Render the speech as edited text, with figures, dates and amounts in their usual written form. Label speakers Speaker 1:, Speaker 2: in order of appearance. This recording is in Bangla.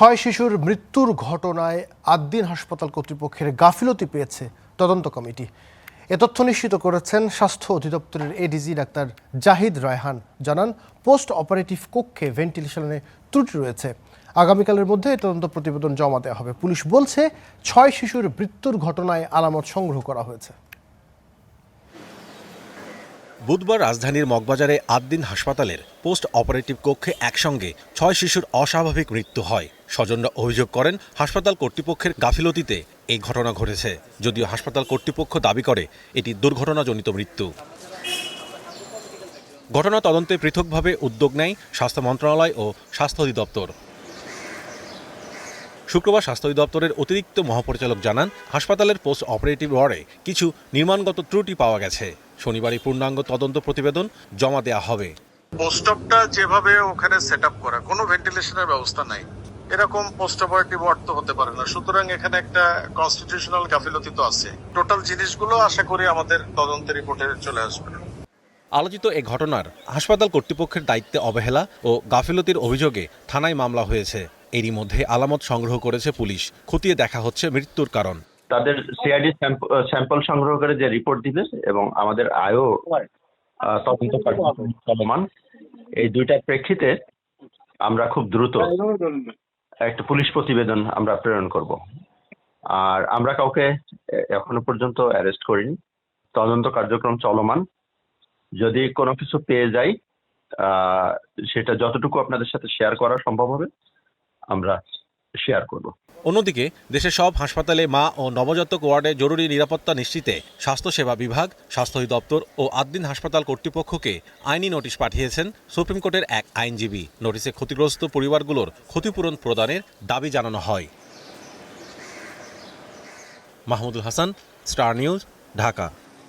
Speaker 1: 6 শিশুর মৃত্যুর ঘটনায় আদ্দিন হাসপাতাল কর্তৃপক্ষের গাফিলতি পেয়েছে তদন্ত কমিটি। এ তথ্য নিশ্চিত করেছেন স্বাস্থ্য অধিদপ্তরের এডিজি ডাক্তার জাহিদ রায়হান। জানান, পোস্ট অপারেটিভ কক্ষে ভেন্টিলেশনে ত্রুটি রয়েছে। আগামীকালের মধ্যে তদন্ত প্রতিবেদন জমা দেওয়া হবে। পুলিশ বলছে 6 শিশুর মৃত্যুর ঘটনায় আলামত সংগ্রহ করা হয়েছে।
Speaker 2: বুধবার রাজধানীর মগবাজারে আদ্দিন হাসপাতালের পোস্ট অপারেটিভ কক্ষে একসঙ্গে 6 শিশুর অস্বাভাবিক মৃত্যু হয়। স্বজনরা অভিযোগ করেন, হাসপাতাল কর্তৃপক্ষের গাফিলতিতে এই ঘটনা ঘটেছে। যদিও হাসপাতাল কর্তৃপক্ষ দাবি করে এটি দুর্ঘটনাজনিত মৃত্যু। ঘটনা তদন্তে পৃথকভাবে উদ্যোগ নেয় স্বাস্থ্য মন্ত্রণালয় ও স্বাস্থ্য অধিদপ্তর। শুক্রবার স্বাস্থ্য অধিদপ্তরের অতিরিক্ত মহাপরিচালক জানান, হাসপাতালের পোস্ট অপারেটিভ ওয়ার্ডে কিছু নির্মাণগত ত্রুটি পাওয়া গেছে। শনিবারই পূর্ণাঙ্গ তদন্ত প্রতিবেদন জমা দেওয়া হবে।
Speaker 3: পোস্ট অপটা যেভাবে ওখানে সেট আপ করা, কোনো ভেন্টিলেশনের ব্যবস্থা নাই, এরকম পোস্ট অপারেটিভ ওয়ার্ড তো হতে পারে না। সুতরাং এখানে একটা কনস্টিটিউশনাল গাফিলতি তো আছে। টোটাল জিনিসগুলো আশা করি আমাদের তদন্তের রিপোর্টে চলে আসবে।
Speaker 2: আলোচিত এ ঘটনার হাসপাতাল কর্তৃপক্ষের দায়িত্বে অবহেলা ও গাফিলতির অভিযোগে থানায় মামলা হয়েছে। এরই মধ্যে আলামত সংগ্রহ করেছে পুলিশ। খতিয়ে দেখা হচ্ছে মৃত্যুর কারণ।
Speaker 4: তাদের সিআইডি স্যাম্পল সংগ্রহ করে যে রিপোর্ট দিবে এবং আমাদের আয়ও তদন্ত কার্যক্রম চলমান, এই দুইটার প্রেক্ষিতে আমরা খুব দ্রুত একটা পুলিশ প্রতিবেদন আমরা প্রেরণ করব। আর আমরা কাউকে এখনো পর্যন্ত অ্যারেস্ট করিনি, তদন্ত কার্যক্রম চলমান। যদি কোনো কিছু পেয়ে যাই, সেটা যতটুকু আপনাদের সাথে শেয়ার করা সম্ভব হবে আমরা শেয়ার করব।
Speaker 2: অন্যদিকে দেশের সব হাসপাতালে মা ও নবজাতক ওয়ার্ডে জরুরি নিরাপত্তা নিশ্চিতে স্বাস্থ্যসেবা বিভাগ, স্বাস্থ্য অধিদপ্তর ও আদ্দিন হাসপাতাল কর্তৃপক্ষকে আইনি নোটিশ পাঠিয়েছেন সুপ্রিম কোর্টের এক আইনজীবী। নোটিশে ক্ষতিগ্রস্ত পরিবারগুলোর ক্ষতিপূরণ প্রদানের দাবি জানানো হয়। Mahmudul Hasan, star news, Dhaka.